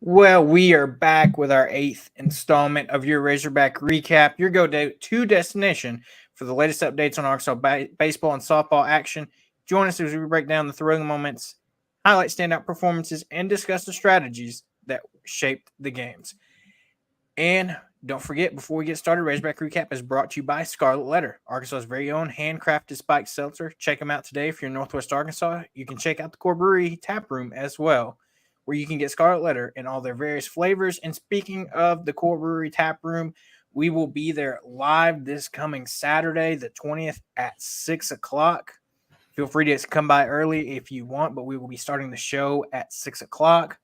Well, we are back with our 8th installment of your Razorback Recap, your go-to destination for the latest updates on Arkansas baseball and softball action. Join us as we break down the thrilling moments, highlight standout performances, and discuss the strategies that shaped the games. And don't forget, before we get started, Razorback Recap is brought to you by Scarlet Letter, Arkansas's very own handcrafted spiked seltzer. Check them out today if you're in Northwest Arkansas. You can check out the Core Brewery tap room as well, where you can get Scarlet Letter in all their various flavors. And speaking of the Core Brewery tap room, we will be there live this coming Saturday, the 20th at 6 o'clock. Feel free to come by early if you want, but we will be starting the show at 6 o'clock.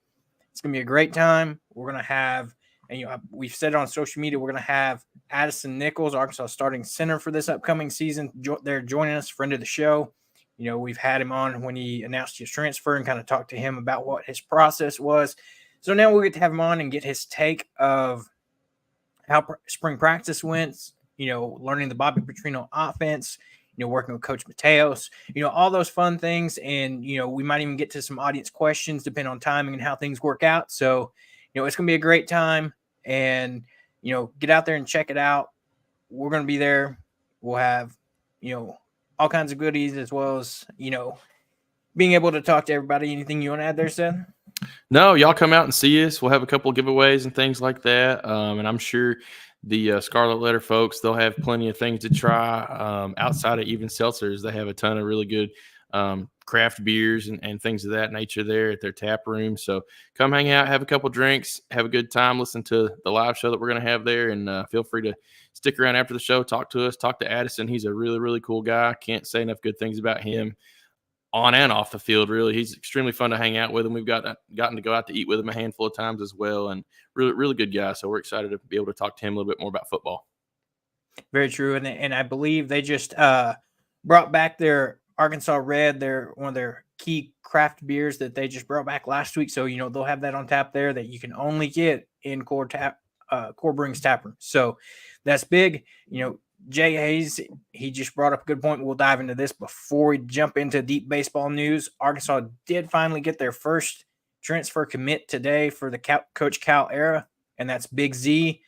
It's going to be a great time. We're going to have, and we've said it on social media, we're going to have Addison Nichols, Arkansas starting center for this upcoming season. They're joining us, friend of the show. We've had him on when he announced his transfer and kind of talked to him about what his process was. So now we'll get to have him on and get his take of how spring practice went, learning the Bobby Petrino offense, working with Coach Mateos, all those fun things. And, we might even get to some audience questions depending on timing and how things work out. So, it's going to be a great time. And, get out there and check it out. We're going to be there. We'll have, all kinds of goodies as well as, being able to talk to everybody. Anything you want to add there, Seth? No, y'all come out and see us. We'll have a couple of giveaways and things like that. And I'm sure the Scarlet Letter folks, they'll have plenty of things to try outside of even seltzers. They have a ton of really good craft beers and things of that nature there at their tap room. So come hang out, have a couple drinks, have a good time, listen to the live show that we're going to have there. And feel free to stick around after the show, talk to us, talk to Addison. He's a really, really cool guy. Can't say enough good things about him. On and off the field, really. He's extremely fun to hang out with, and we've gotten to go out to eat with him a handful of times as well, and really, really good guy. So we're excited to be able to talk to him a little bit more about football. Very true, and I believe they just brought back their Arkansas Red, one of their key craft beers that they just brought back last week. So they'll have that on tap there that you can only get in Core Brewing's tap room. So that's big. Jay Hayes, he just brought up a good point. We'll dive into this before we jump into deep baseball news. Arkansas did finally get their first transfer commit today for the Coach Cal era, and that's Big Z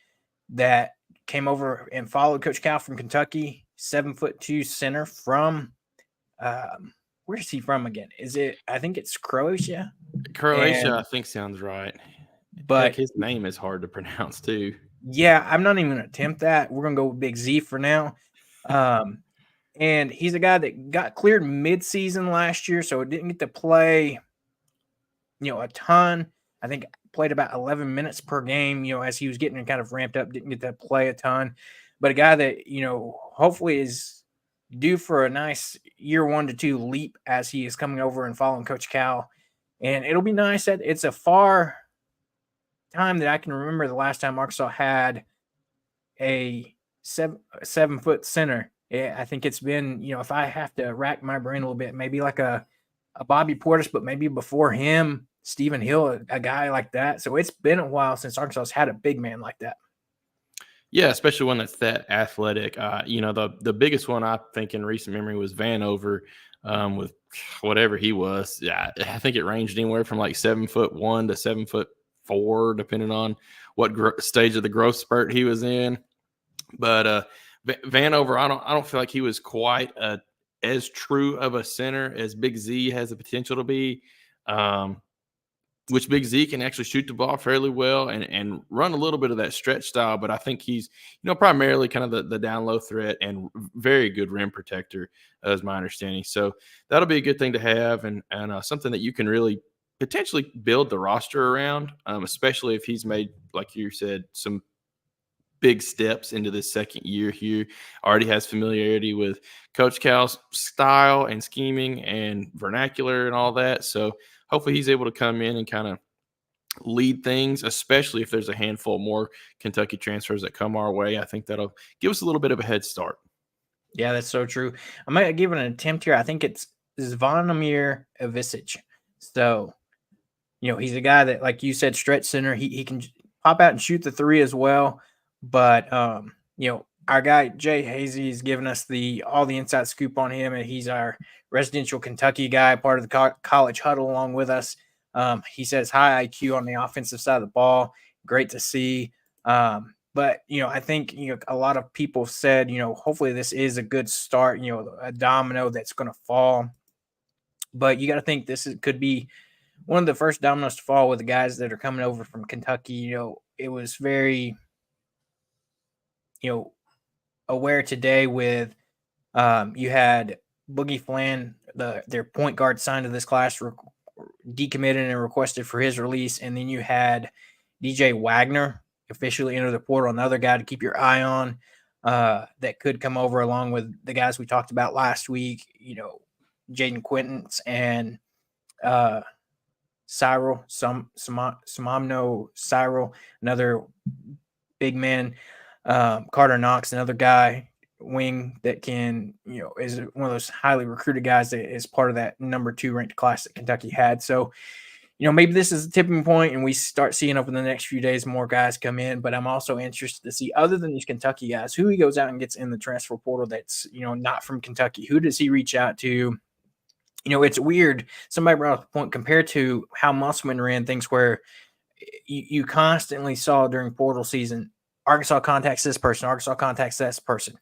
that came over and followed Coach Cal from Kentucky, 7'2" center from where is he from again? I think it's Croatia. Croatia, I think sounds right. But his name is hard to pronounce too. Yeah, I'm not even going to attempt that. We're going to go with Big Z for now. And he's a guy that got cleared mid-season last year, so didn't get to play, a ton. I think played about 11 minutes per game, as he was getting kind of ramped up, didn't get to play a ton. But a guy that, hopefully is due for a nice year 1 to 2 leap as he is coming over and following Coach Cal. And it'll be nice that it's a far time that I can remember the last time Arkansas had a 7-foot center. I think it's been, if I have to rack my brain a little bit, maybe like a Bobby Portis, but maybe before him, Stephen Hill, a guy like that. So it's been a while since Arkansas had a big man like that. Yeah, especially one that's that athletic. The biggest one I think in recent memory was Vanover with whatever he was. Yeah, I think it ranged anywhere from like 7'1" to 7'4", depending on what stage of the growth spurt he was in. But Vanover, I don't feel like he was quite as true of a center as Big Z has the potential to be. Which Big Z can actually shoot the ball fairly well and run a little bit of that stretch style. But I think he's, primarily kind of the down low threat and very good rim protector, is my understanding. So that'll be a good thing to have and something that you can really potentially build the roster around, especially if he's made, like you said, some big steps into this second year here. Already has familiarity with Coach Cal's style and scheming and vernacular and all that. So hopefully he's able to come in and kind of lead things, especially if there's a handful more Kentucky transfers that come our way. I think that'll give us a little bit of a head start. Yeah, that's so true. I might give it an attempt here. I think it's Zvonimir Ivisic. So, he's a guy that, like you said, stretch center. He can pop out and shoot the three as well. But, our guy, Jay Hazy, has given us all the inside scoop on him, and he's our residential Kentucky guy, part of the college huddle along with us. He says high IQ on the offensive side of the ball. Great to see. But, I think, a lot of people said, hopefully this is a good start, a domino that's going to fall. But you got to think could be one of the first dominoes to fall with the guys that are coming over from Kentucky. It was very, aware today with you had Boogie Flan, their point guard signed to this class, decommitted and requested for his release. And then you had DJ Wagner officially enter the portal, another guy to keep your eye on that could come over along with the guys we talked about last week, Jaden Quintance and Cyril, Samamno Cyril, another big man, Carter Knox, another guy, wing that can, is one of those highly recruited guys that is part of that number 2 ranked class that Kentucky had. So, maybe this is a tipping point and we start seeing over the next few days more guys come in. But I'm also interested to see, other than these Kentucky guys, who he goes out and gets in the transfer portal that's, not from Kentucky. Who does he reach out to? It's weird. Somebody brought up the point compared to how Musselman ran things where you constantly saw during portal season, Arkansas contacts this person, Arkansas contacts this person.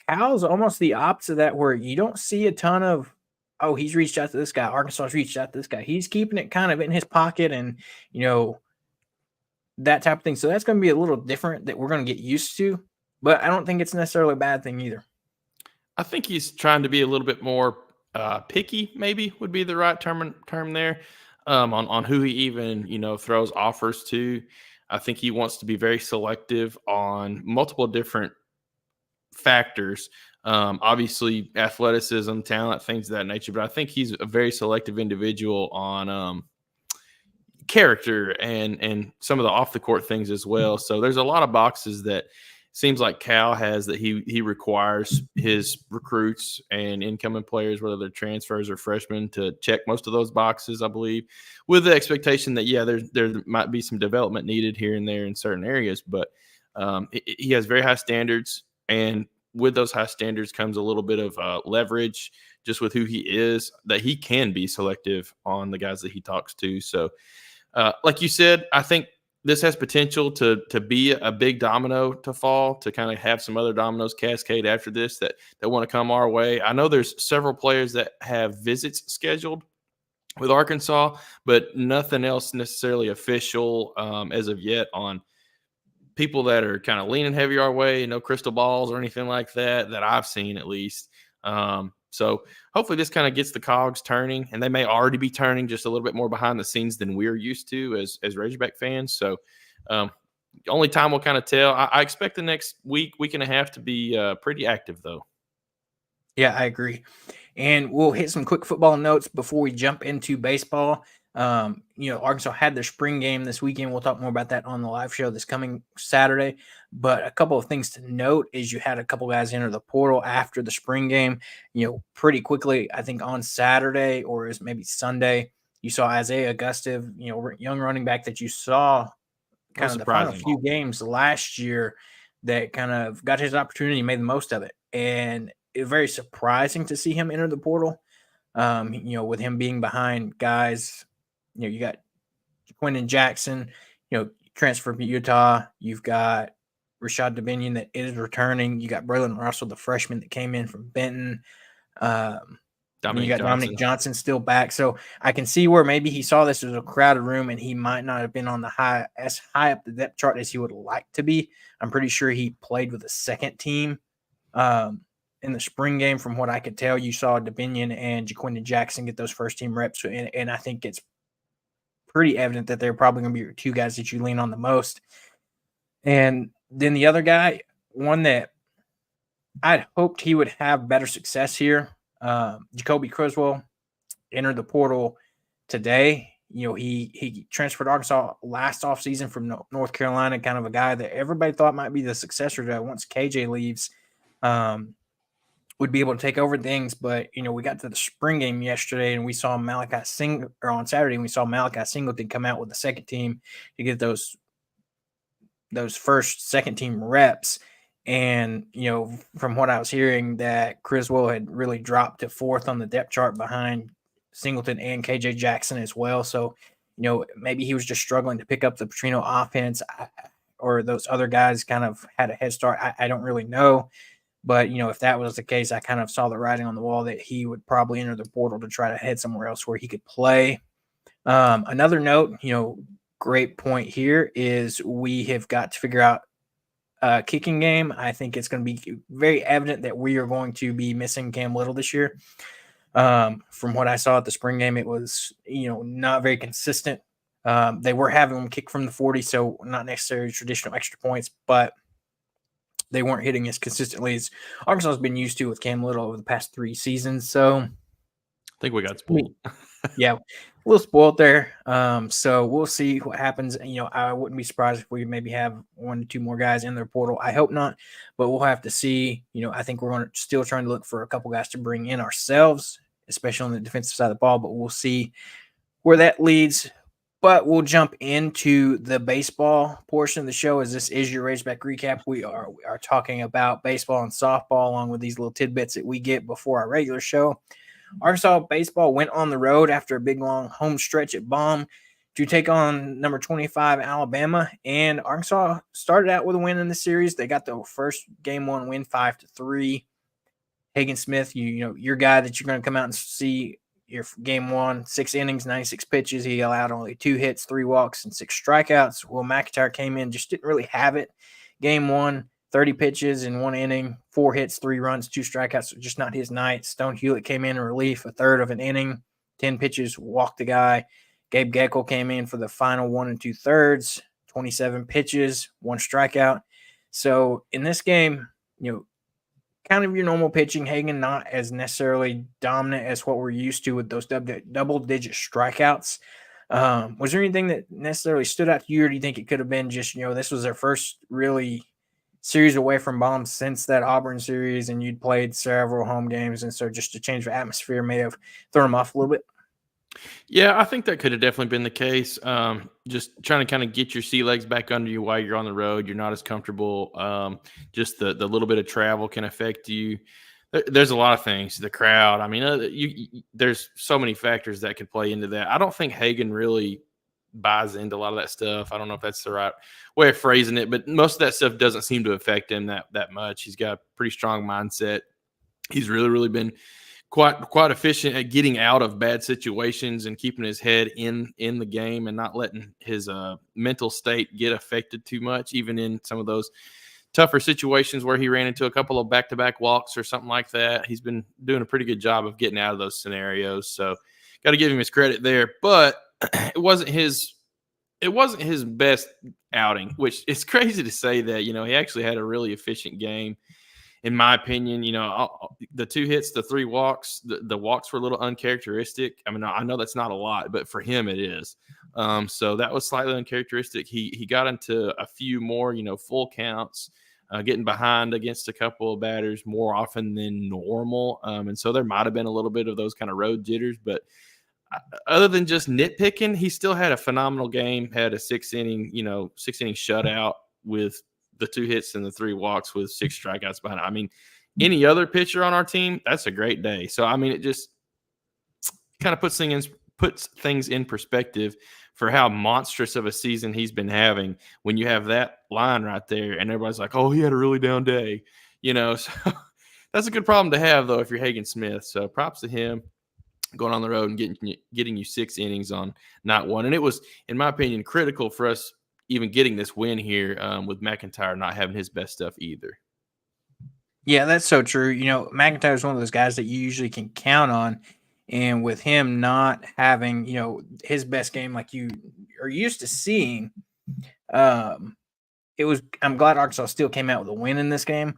Cal's almost the opposite of that, where you don't see a ton of, oh, he's reached out to this guy, Arkansas's reached out to this guy. He's keeping it kind of in his pocket and, that type of thing. So that's going to be a little different that we're going to get used to, but I don't think it's necessarily a bad thing either. I think he's trying to be a little bit more picky, maybe would be the right term there, on who he even, throws offers to. I think he wants to be very selective on multiple different factors. Obviously athleticism, talent, things of that nature, but I think he's a very selective individual on character and some of the off the court things as well. So there's a lot of boxes that seems like Cal has that he requires his recruits and incoming players, whether they're transfers or freshmen, to check most of those boxes, I believe, with the expectation that, there might be some development needed here and there in certain areas. But he has very high standards, and with those high standards comes a little bit of leverage just with who he is, that he can be selective on the guys that he talks to. So like you said, I think this has potential to be a big domino to fall, to kind of have some other dominoes cascade after this that want to come our way. I know there's several players that have visits scheduled with Arkansas, but nothing else necessarily official as of yet on people that are kind of leaning heavy our way, no crystal balls or anything like that I've seen at least. So hopefully this kind of gets the cogs turning, and they may already be turning just a little bit more behind the scenes than we're used to as Razorback fans. So only time will kind of tell. I expect the next week and a half to be pretty active, though. Yeah, I agree. And we'll hit some quick football notes before we jump into baseball. Arkansas had their spring game this weekend. We'll talk more about that on the live show this coming Saturday. But a couple of things to note is you had a couple guys enter the portal after the spring game, pretty quickly. I think on Saturday, or is maybe Sunday, you saw Isaiah Augustive, young running back that you saw kind of the final few games last year that kind of got his opportunity, made the most of it. And it's very surprising to see him enter the portal, with him being behind guys. You got Quentin Jackson, transfer from Utah. You've got Rashad Dominion that is returning. You got Braylon Russell, the freshman that came in from Benton. Dominic Johnson still back. So I can see where maybe he saw this as a crowded room and he might not have been on as high up the depth chart as he would like to be. I'm pretty sure he played with a second team in the spring game. From what I could tell, you saw Dominion and Jaquindon Jackson get those first team reps. And I think it's pretty evident that they're probably going to be your two guys that you lean on the most. And then the other guy, one that I'd hoped he would have better success here, Jacoby Criswell entered the portal today. He transferred to Arkansas last offseason from North Carolina, kind of a guy that everybody thought might be the successor to once KJ leaves, would be able to take over things. But, we got to the spring game yesterday and we saw on Saturday, and we saw Malachi Singleton come out with the second team to get those first second team reps. And, from what I was hearing, that Criswell had really dropped to fourth on the depth chart behind Singleton and KJ Jackson as well. So, maybe he was just struggling to pick up the Petrino offense, or those other guys kind of had a head start. I don't really know. But, if that was the case, I kind of saw the writing on the wall that he would probably enter the portal to try to head somewhere else where he could play. Another note, great point here is we have got to figure out a kicking game. I think it's going to be very evident that we are going to be missing Cam Little this year. From what I saw at the spring game, it was, not very consistent. They were having him kick from the 40, so not necessarily traditional extra points, but they weren't hitting as consistently as Arkansas has been used to with Cam Little over the past 3 seasons. So I think we got spoiled. Yeah, a little spoiled there. So we'll see what happens. I wouldn't be surprised if we maybe have 1 to 2 more guys in their portal. I hope not, but we'll have to see. I think we're going to still trying to look for a couple guys to bring in ourselves, especially on the defensive side of the ball, but we'll see where that leads. But we'll jump into the baseball portion of the show, as this is your Razorback Recap. We are talking about baseball and softball, along with these little tidbits that we get before our regular show. Arkansas baseball went on the road after a big, long home stretch at Baum to take on number 25 Alabama, and Arkansas started out with a win in the series. They got the first game 1 win 5-3. Hagen Smith, your guy that you're going to come out and see your game 1, 6 innings, 96 pitches. He allowed only 2 hits, 3 walks, and 6 strikeouts. Will McIntyre came in, just didn't really have it. Game 1, 30 pitches in 1 inning, 4 hits, 3 runs, 2 strikeouts. So just not his night. Stone Hewlett came in relief, a third of an inning, 10 pitches, walked the guy. Gabe Geckel came in for the final 1 2/3, 27 pitches, 1 strikeout. So in this game, kind of your normal pitching. Hagen not as necessarily dominant as what we're used to with those double-digit strikeouts. Was there anything that necessarily stood out to you, or do you think it could have been just, this was their first really series away from Baum since that Auburn series, and you'd played several home games, and so just a change of atmosphere may have thrown them off a little bit? Yeah, I think that could have definitely been the case. Just trying to kind of get your sea legs back under you while you're on the road. You're not as comfortable. Just the little bit of travel can affect you. There's a lot of things. The crowd. I mean, there's so many factors that could play into that. I don't think Hagen really buys into a lot of that stuff. I don't know if that's the right way of phrasing it, but most of that stuff doesn't seem to affect him that much. He's got a pretty strong mindset. He's really been quite efficient at getting out of bad situations and keeping his head in the game and not letting his mental state get affected too much, even in some of those tougher situations where he ran into a couple of back-to-back walks or something like that. He's been doing a pretty good job of getting out of those scenarios. So got to give him his credit there, but it wasn't his best outing, which is crazy to say that. He actually had a really efficient game. In my opinion, the 2 hits, the 3 walks, the walks were a little uncharacteristic. I mean, I know that's not a lot, but for him it is. So that was slightly uncharacteristic. He got into a few more, full counts, getting behind against a couple of batters more often than normal. And so there might have been a little bit of those kind of road jitters, but other than just nitpicking, he still had a phenomenal game, had a 6-inning shutout with the 2 hits and the 3 walks with 6 strikeouts behind it. I mean, any other pitcher on our team, that's a great day. So, I mean, it just kind of puts things in perspective for how monstrous of a season he's been having when you have that line right there and everybody's like, oh, he had a really down day. So that's a good problem to have, though, if you're Hagen Smith. So props to him going on the road and getting you 6 innings on not 1. And it was, in my opinion, critical for us even getting this win here with McIntyre not having his best stuff either. Yeah, that's so true. McIntyre is one of those guys that you usually can count on. And with him not having, his best game like you are used to seeing, I'm glad Arkansas still came out with a win in this game.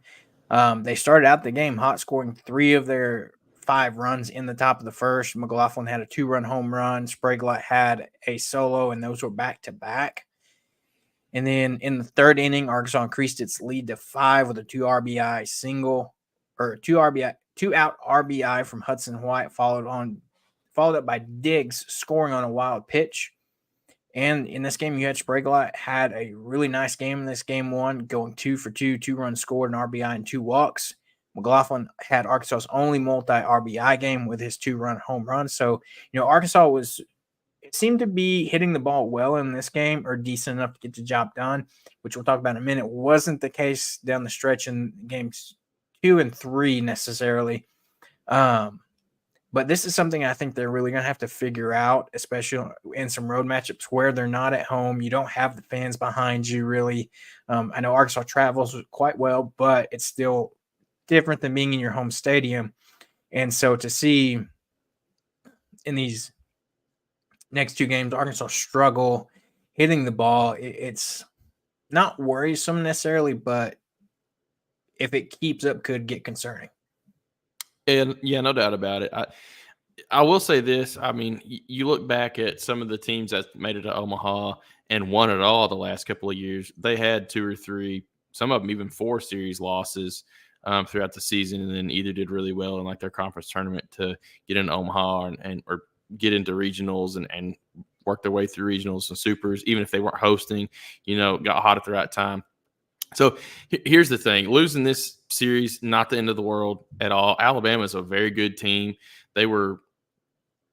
They started out the game hot, scoring 3 of their 5 runs in the top of the first. McLaughlin had a 2-run home run. Sprague had a solo, and those were back-to-back. And then in the 3rd inning, Arkansas increased its lead to 5 with a 2 RBI single, or 2 out RBI from Hudson White, followed up by Diggs scoring on a wild pitch. And in this game, you had Sprague had a really nice game in this game 1, going 2 for 2, 2 runs scored, an RBI and 2 walks. McLaughlin had Arkansas's only multi-RBI game with his 2-run home run. So, Arkansas it seemed to be hitting the ball well in this game, or decent enough to get the job done, which we'll talk about in a minute. Wasn't the case down the stretch in games 2 and 3 necessarily. But this is something I think they're really going to have to figure out, especially in some road matchups where they're not at home. You don't have the fans behind you, really. I know Arkansas travels quite well, but it's still different than being in your home stadium. And so to see in these next 2 games, Arkansas struggle hitting the ball, it's not worrisome necessarily, but if it keeps up, could get concerning. And yeah, no doubt about it. I will say this. I mean, you look back at some of the teams that made it to Omaha and won it all the last couple of years. They had 2 or 3, some of them even 4 series losses throughout the season, and then either did really well in like their conference tournament to get into Omaha or get into regionals and work their way through regionals and supers, even if they weren't hosting. Got hot at the right time. So here's the thing. Losing this series, not the end of the world at all. Alabama is a very good team. They were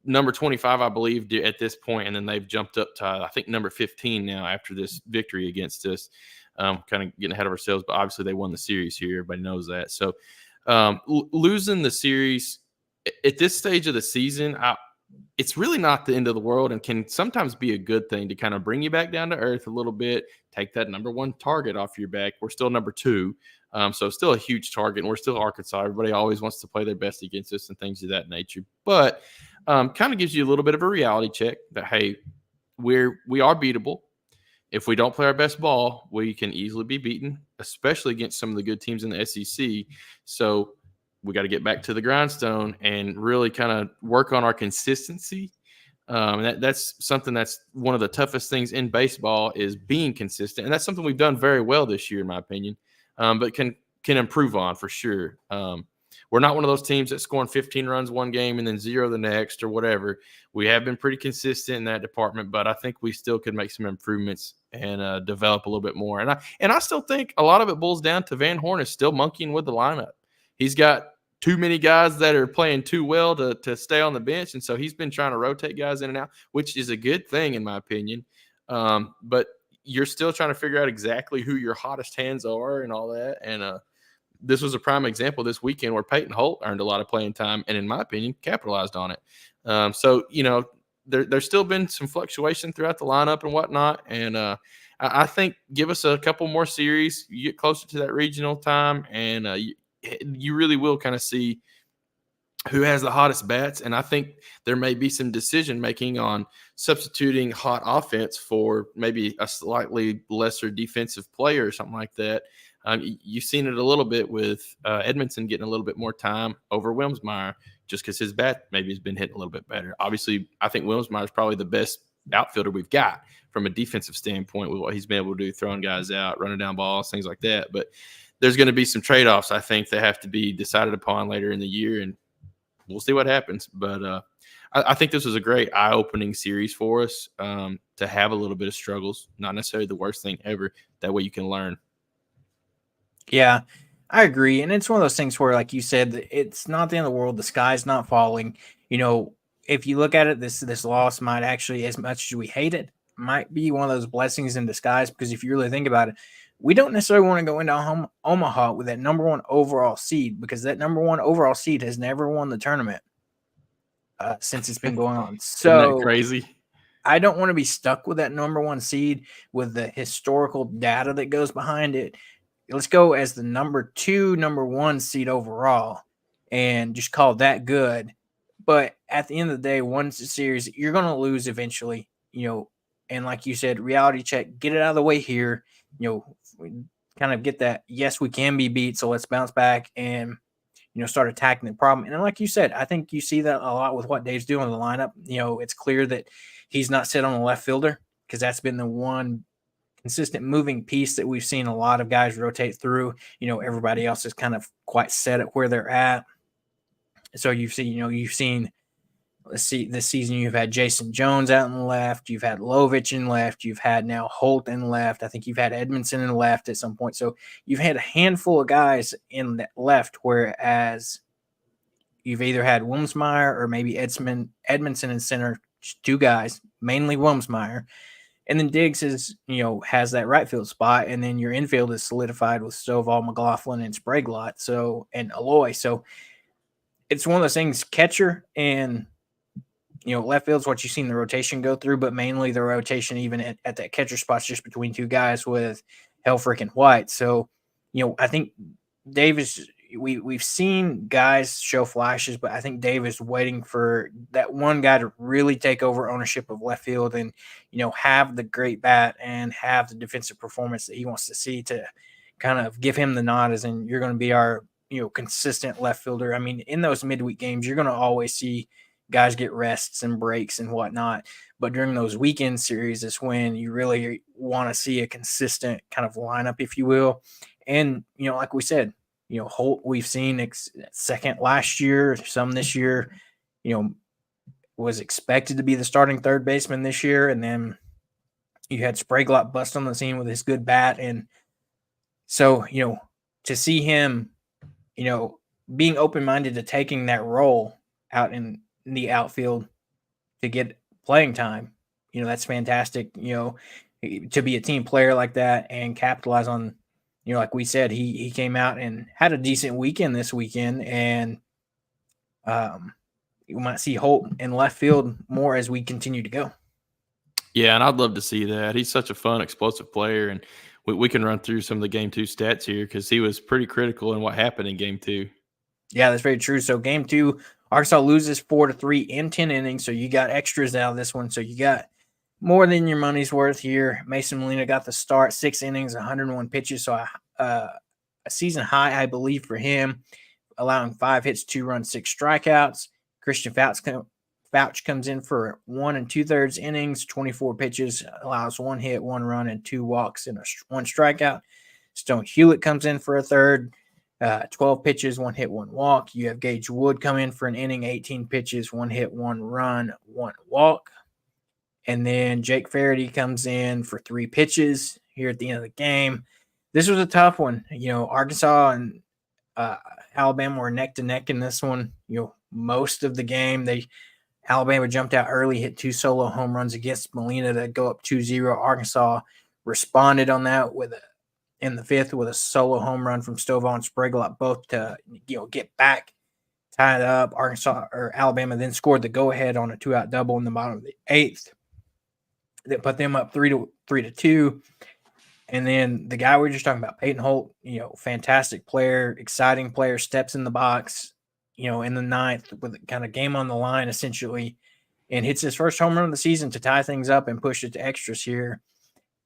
number 25, I believe, at this point, and then they've jumped up to, I think, number 15 now after this victory against us. Kind of getting ahead of ourselves, but obviously they won the series here. Everybody knows that. So losing the series at this stage of the season, it's really not the end of the world, and can sometimes be a good thing to kind of bring you back down to earth a little bit, take that number 1 target off your back. We're still number 2, so still a huge target, and we're still Arkansas. Everybody always wants to play their best against us and things of that nature, but kind of gives you a little bit of a reality check that, hey, we are beatable. If we don't play our best ball, we can easily be beaten, especially against some of the good teams in the SEC. So we got to get back to the grindstone and really kind of work on our consistency. That's something that's one of the toughest things in baseball, is being consistent. And that's something we've done very well this year, in my opinion, but can improve on for sure. We're not one of those teams that's scoring 15 runs one game and then 0 the next or whatever. We have been pretty consistent in that department, but I think we still could make some improvements and develop a little bit more. And I still think a lot of it boils down to Van Horn is still monkeying with the lineup. He's got too many guys that are playing too well to stay on the bench, and so he's been trying to rotate guys in and out, which is a good thing in my opinion. But you're still trying to figure out exactly who your hottest hands are and all that. And this was a prime example this weekend where Peyton Holt earned a lot of playing time and, in my opinion, capitalized on it. So, there's still been some fluctuation throughout the lineup and whatnot. And I think give us a couple more series, you get closer to that regional time, and you really will kind of see who has the hottest bats. And I think there may be some decision making on substituting hot offense for maybe a slightly lesser defensive player or something like that. You've seen it a little bit with Edmondson getting a little bit more time over Wilmsmeyer, just because his bat maybe has been hitting a little bit better. Obviously, I think Wilmsmeyer is probably the best outfielder we've got from a defensive standpoint with what he's been able to do, throwing guys out, running down balls, things like that. But there's going to be some trade-offs, I think, that have to be decided upon later in the year, and we'll see what happens. But I think this was a great eye-opening series for us to have a little bit of struggles, not necessarily the worst thing ever. That way you can learn. Yeah, I agree. And it's one of those things where, like you said, it's not the end of the world. The sky's not falling. If you look at it, this loss might actually, as much as we hate it, might be one of those blessings in disguise, because if you really think about it, we don't necessarily want to go into Omaha with that number 1 overall seed, because that number 1 overall seed has never won the tournament since it's been going on. So isn't that crazy? I don't want to be stuck with that number 1 seed with the historical data that goes behind it. Let's go as the number 1 seed overall and just call that good. But at the end of the day, once the series, you're going to lose eventually, and like you said, reality check, get it out of the way here, kind of get that, yes, we can be beat, so let's bounce back and, start attacking the problem. And like you said, I think you see that a lot with what Dave's doing in the lineup. It's clear that he's not set on the left fielder, because that's been the one consistent moving piece that we've seen a lot of guys rotate through. Everybody else is kind of quite set at where they're at. So you've seen let's see, this season you've had Jason Jones out in the left, you've had Lovich in left, you've had now Holt in left. I think you've had Edmondson in left at some point. So you've had a handful of guys in that left, whereas you've either had Wilmsmeyer or maybe Edmondson in center, two guys, mainly Wilmsmeyer. And then Diggs has that right field spot, and then your infield is solidified with Stovall, McLaughlin, and Spraglott, and Aloy. So it's one of those things, catcher and left field's what you've seen the rotation go through, but mainly the rotation even at that catcher spot's just between two guys with Helfrich and White. So, I think Davis, we've seen guys show flashes, but I think Dave is waiting for that one guy to really take over ownership of left field and, have the great bat and have the defensive performance that he wants to see to kind of give him the nod as in you're going to be our, consistent left fielder. I mean, in those midweek games, you're going to always see guys get rests and breaks and whatnot. But during those weekend series is when you really want to see a consistent kind of lineup, if you will. And, like we said, Holt, we've seen second last year, some this year, was expected to be the starting third baseman this year. And then you had Spraglott bust on the scene with his good bat. And so, to see him, being open-minded to taking that role out in the outfield to get playing time, that's fantastic, to be a team player like that and capitalize on, like we said, he came out and had a decent weekend this weekend, and you might see Holt in left field more as we continue to go. Yeah, and I'd love to see that. He's such a fun, explosive player, and we can run through some of the Game 2 stats here because he was pretty critical in what happened in Game 2. Yeah, that's very true. So Game 2, Arkansas loses 4-3 in 10 innings, so you got extras out of this one. So you got more than your money's worth here. Mason Molina got the start, 6 innings, 101 pitches, so a season high, I believe, for him, allowing 5 hits, 2 runs, 6 strikeouts. Christian Fouch comes in for 1 2/3 innings, 24 pitches, allows 1 hit, 1 run, and 2 walks and 1 strikeout. Stone Hewlett comes in for a third, 12 pitches, 1 hit, 1 walk. You have Gage Wood come in for an inning, 18 pitches, 1 hit, 1 run, 1 walk. And then Jake Faraday comes in for 3 pitches here at the end of the game. This was a tough one. Arkansas and Alabama were neck to neck in this one. Most of the game, Alabama jumped out early, hit 2 solo home runs against Molina to go up 2-0. Arkansas responded on that in the 5th with a solo home run from Stovall and Spraglott, both to get back, tie it up. Alabama then scored the go-ahead on a 2-out double in the bottom of the 8th. That put them up 3-2. And then the guy we were just talking about, Peyton Holt, fantastic player, exciting player, steps in the box, in the 9th with kind of game on the line essentially, and hits his first home run of the season to tie things up and push it to extras here.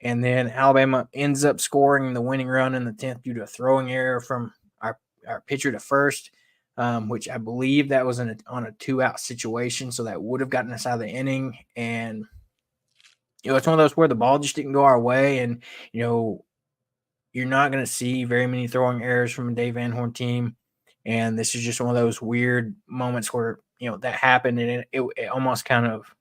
And then Alabama ends up scoring the winning run in the 10th due to a throwing error from our pitcher to first, which I believe that was on a 2-out situation. So that would have gotten us out of the inning. And, it's one of those where the ball just didn't go our way. And, you're not going to see very many throwing errors from a Dave Van Horn team. And this is just one of those weird moments where, that happened. And it almost kind of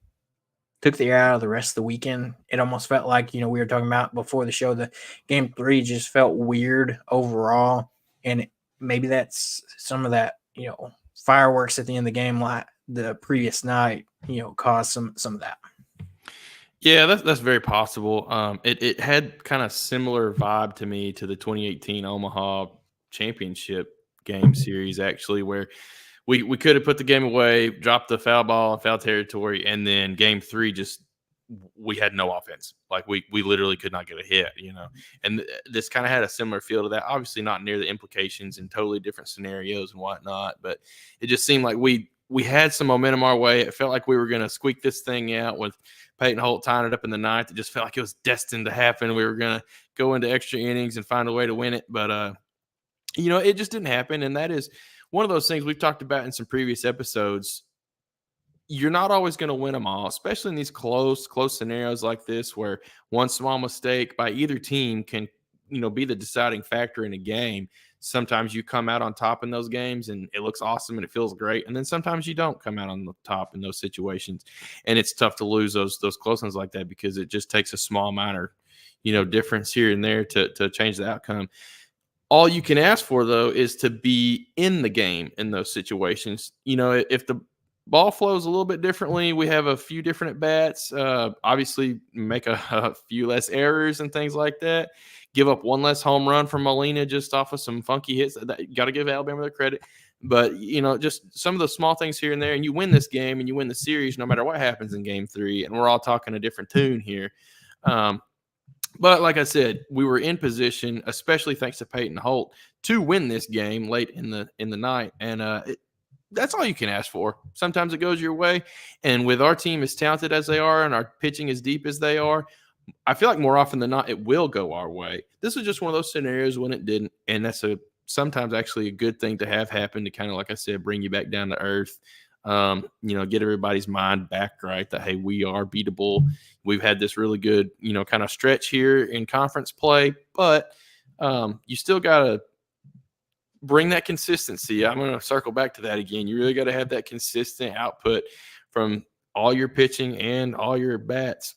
took the air out of the rest of the weekend. It almost felt like, we were talking about before the show, the Game 3 just felt weird overall. And maybe that's some of that, fireworks at the end of the game like the previous night, caused some of that. Yeah, that's very possible. It had kind of similar vibe to me to the 2018 Omaha championship game series, actually, where we could have put the game away, dropped the foul ball in foul territory, and then Game 3 we had no offense. Like we literally could not get a hit, And this kind of had a similar feel to that. Obviously, not near the implications and totally different scenarios and whatnot, but it just seemed like we had some momentum our way. It felt like we were going to squeak this thing out with Peyton Holt tying it up in the 9th. It just felt like it was destined to happen. We were going to go into extra innings and find a way to win it. But, it just didn't happen. And that is one of those things we've talked about in some previous episodes. You're not always going to win them all, especially in these close scenarios like this where one small mistake by either team can be the deciding factor in a game. Sometimes you come out on top in those games and it looks awesome and it feels great. And then sometimes you don't come out on the top in those situations. And it's tough to lose those close ones like that because it just takes a small minor, difference here and there to change the outcome. All you can ask for, though, is to be in the game in those situations. If the ball flows a little bit differently, we have a few different at bats, obviously make a few less errors and things like that. Give up one less home run from Molina just off of some funky hits. Got to give Alabama their credit. But, just some of the small things here and there, and you win this game and you win the series no matter what happens in game 3. And we're all talking a different tune here. But like I said, we were in position, especially thanks to Peyton Holt, to win this game late in the night. And that's all you can ask for. Sometimes it goes your way. And with our team as talented as they are and our pitching as deep as they are, I feel like more often than not, it will go our way. This was just one of those scenarios when it didn't. And that's sometimes actually a good thing to have happen to kind of, like I said, bring you back down to earth. Get everybody's mind back right that, hey, we are beatable. We've had this really good, kind of stretch here in conference play, but you still got to bring that consistency. I'm going to circle back to that again. You really got to have that consistent output from all your pitching and all your bats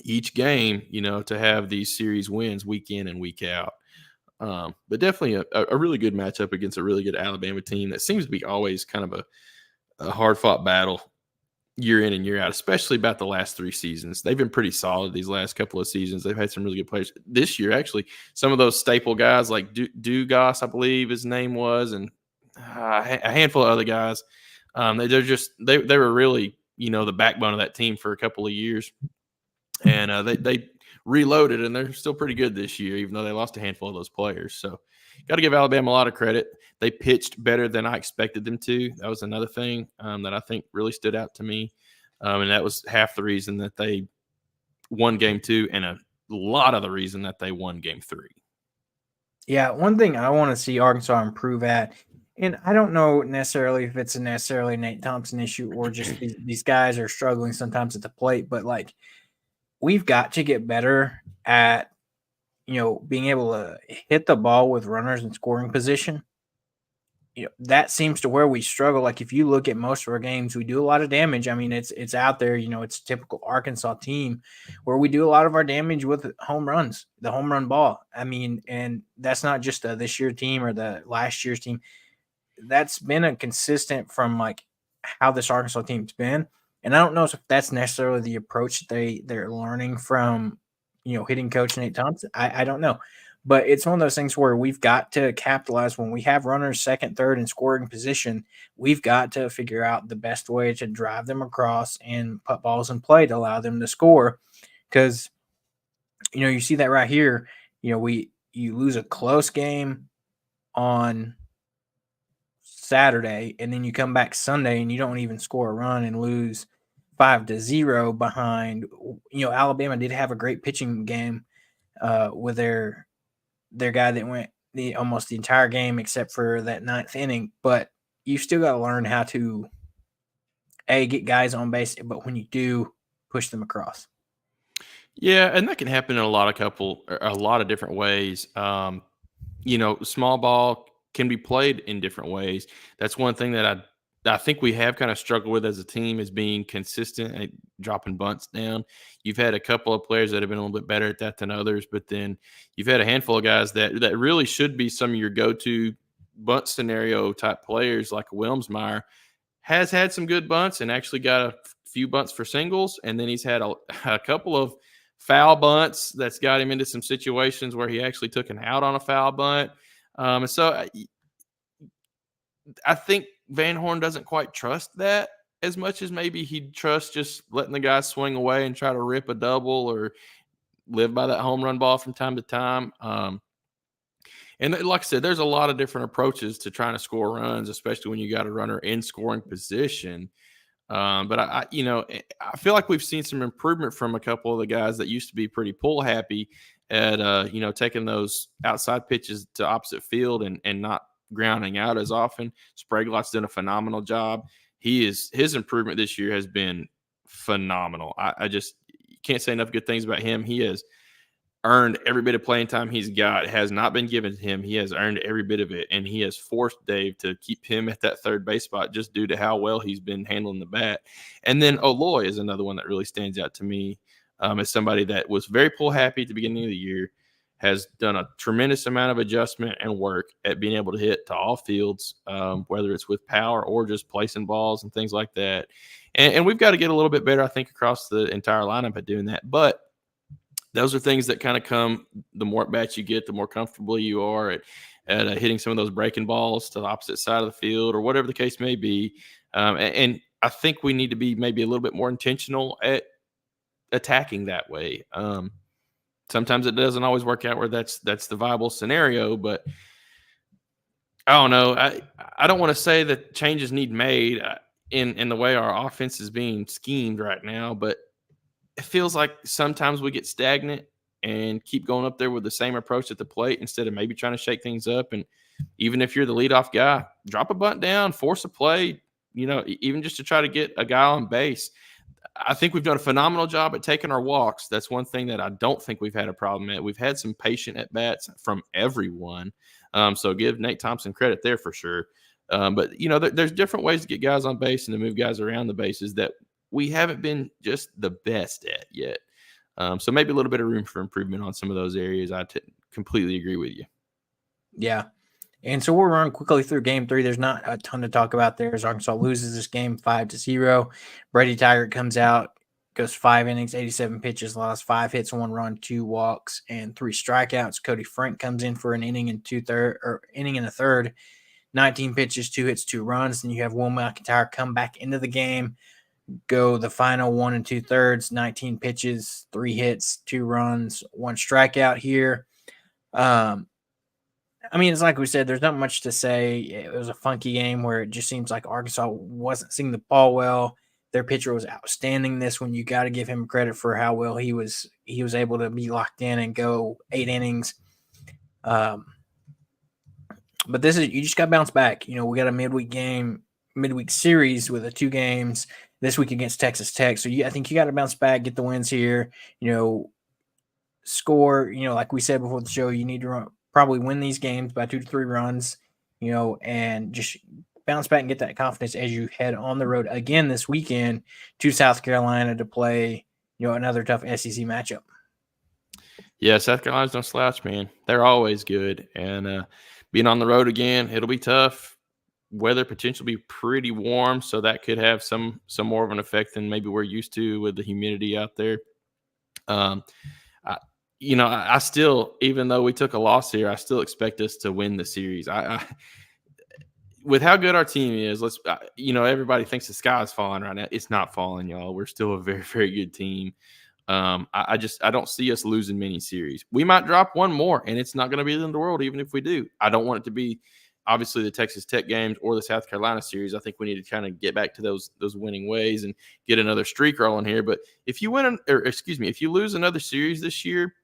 each game, to have these series wins week in and week out. But definitely a really good matchup against a really good Alabama team that seems to be always kind of a hard-fought battle year in and year out, especially about the last 3 seasons. They've been pretty solid these last couple of seasons. They've had some really good players. This year, actually, some of those staple guys like Dugas, I believe his name was, and a handful of other guys, they were really, the backbone of that team for a couple of years. And they reloaded, and they're still pretty good this year, even though they lost a handful of those players. So got to give Alabama a lot of credit. They pitched better than I expected them to. That was another thing that I think really stood out to me. And that was half the reason that they won game 2 and a lot of the reason that they won game 3. Yeah, one thing I want to see Arkansas improve at, and I don't know necessarily if it's necessarily Nate Thompson issue or just these guys are struggling sometimes at the plate, but like we've got to get better at, being able to hit the ball with runners in scoring position. That seems to where we struggle. Like if you look at most of our games, we do a lot of damage. I mean, it's out there, it's a typical Arkansas team where we do a lot of our damage with home runs, the home run ball. I mean, and that's not just this year team or the last year's team. That's been a consistent from like how this Arkansas team's been. And I don't know if that's necessarily the approach they're learning from, hitting coach Nate Thompson. I don't know. But it's one of those things where we've got to capitalize when we have runners second, third, and scoring position. We've got to figure out the best way to drive them across and put balls in play to allow them to score. Because, you see that right here. You lose a close game on Saturday, and then you come back Sunday and you don't even score a run and lose 5-0 behind. Alabama did have a great pitching game with their guy that went almost the entire game except for that 9th inning. But you still got to learn how to get guys on base, but when you do, push them across. Yeah, and that can happen in a lot of different ways. Small ball can be played in different ways. That's one thing that I think we have kind of struggled with as a team is being consistent and dropping bunts down. You've had a couple of players that have been a little bit better at that than others, but then you've had a handful of guys that really should be some of your go-to bunt scenario type players, like Wilmsmeyer has had some good bunts and actually got a few bunts for singles, and then he's had a couple of foul bunts that's got him into some situations where he actually took an out on a foul bunt. So I think Van Horn doesn't quite trust that as much as maybe he'd trust just letting the guy swing away and try to rip a double or live by that home run ball from time to time. And like I said, there's a lot of different approaches to trying to score runs, especially when you got a runner in scoring position. But I feel like we've seen some improvement from a couple of the guys that used to be pretty pull happy at, taking those outside pitches to opposite field and not grounding out as often. Spraglot's done a phenomenal job. His improvement this year has been phenomenal. I just can't say enough good things about him. He has earned every bit of playing time he's got. It has not been given to him. He has earned every bit of it, and he has forced Dave to keep him at that third base spot just due to how well he's been handling the bat. And then Oloy is another one that really stands out to me as somebody that was very pull happy at the beginning of the year, has done a tremendous amount of adjustment and work at being able to hit to all fields, whether it's with power or just placing balls and things like that. And we've got to get a little bit better, I think, across the entire lineup at doing that. But those are things that kind of come the more at bats you get, the more comfortable you are at hitting some of those breaking balls to the opposite side of the field or whatever the case may be. And I think we need to be maybe a little bit more intentional at attacking that way. Sometimes it doesn't always work out where that's the viable scenario, but I don't know. I don't want to say that changes need made in the way our offense is being schemed right now, but it feels like sometimes we get stagnant and keep going up there with the same approach at the plate instead of maybe trying to shake things up. And even if you're the leadoff guy, drop a bunt down, force a play, even just to try to get a guy on base. I think we've done a phenomenal job at taking our walks. That's one thing that I don't think we've had a problem at. We've had some patient at-bats from everyone. So give Nate Thompson credit there for sure. But, there's different ways to get guys on base and to move guys around the bases that we haven't been just the best at yet. So maybe a little bit of room for improvement on some of those areas. I completely agree with you. Yeah. And so we'll run quickly through game 3. There's not a ton to talk about there as Arkansas loses this game 5-0. Brady Taggart comes out, goes 5 innings, 87 pitches, lost 5 hits, 1 run, 2 walks, and 3 strikeouts. Cody Frank comes in for an inning and a third, 19 pitches, 2 hits, 2 runs. Then you have Will McIntyre come back into the game, go the final 1 2/3, 19 pitches, 3 hits, 2 runs, 1 strikeout here. It's like we said, there's not much to say. It was a funky game where it just seems like Arkansas wasn't seeing the ball well. Their pitcher was outstanding this one. You got to give him credit for how well he was able to be locked in and go 8 innings. But you just got to bounce back. We got a midweek series with the 2 games this week against Texas Tech. So I think you got to bounce back, get the wins here, score, like we said before the show, you need to probably win these games by 2 to 3 runs, and just bounce back and get that confidence as you head on the road again this weekend to South Carolina to play, another tough SEC matchup. Yeah, South Carolina's no slouch, man. They're always good. And being on the road again, it'll be tough. Weather potentially be pretty warm, so that could have some more of an effect than maybe we're used to with the humidity out there. I still, even though we took a loss here, I still expect us to win the series. With how good our team is, everybody thinks the sky is falling right now. It's not falling, y'all. We're still a very, very good team. I don't see us losing many series. We might drop one more, and it's not going to be the end of the world, even if we do. I don't want it to be obviously the Texas Tech games or the South Carolina series. I think we need to kind of get back to those winning ways and get another streak rolling here. But if you if you lose another series this year,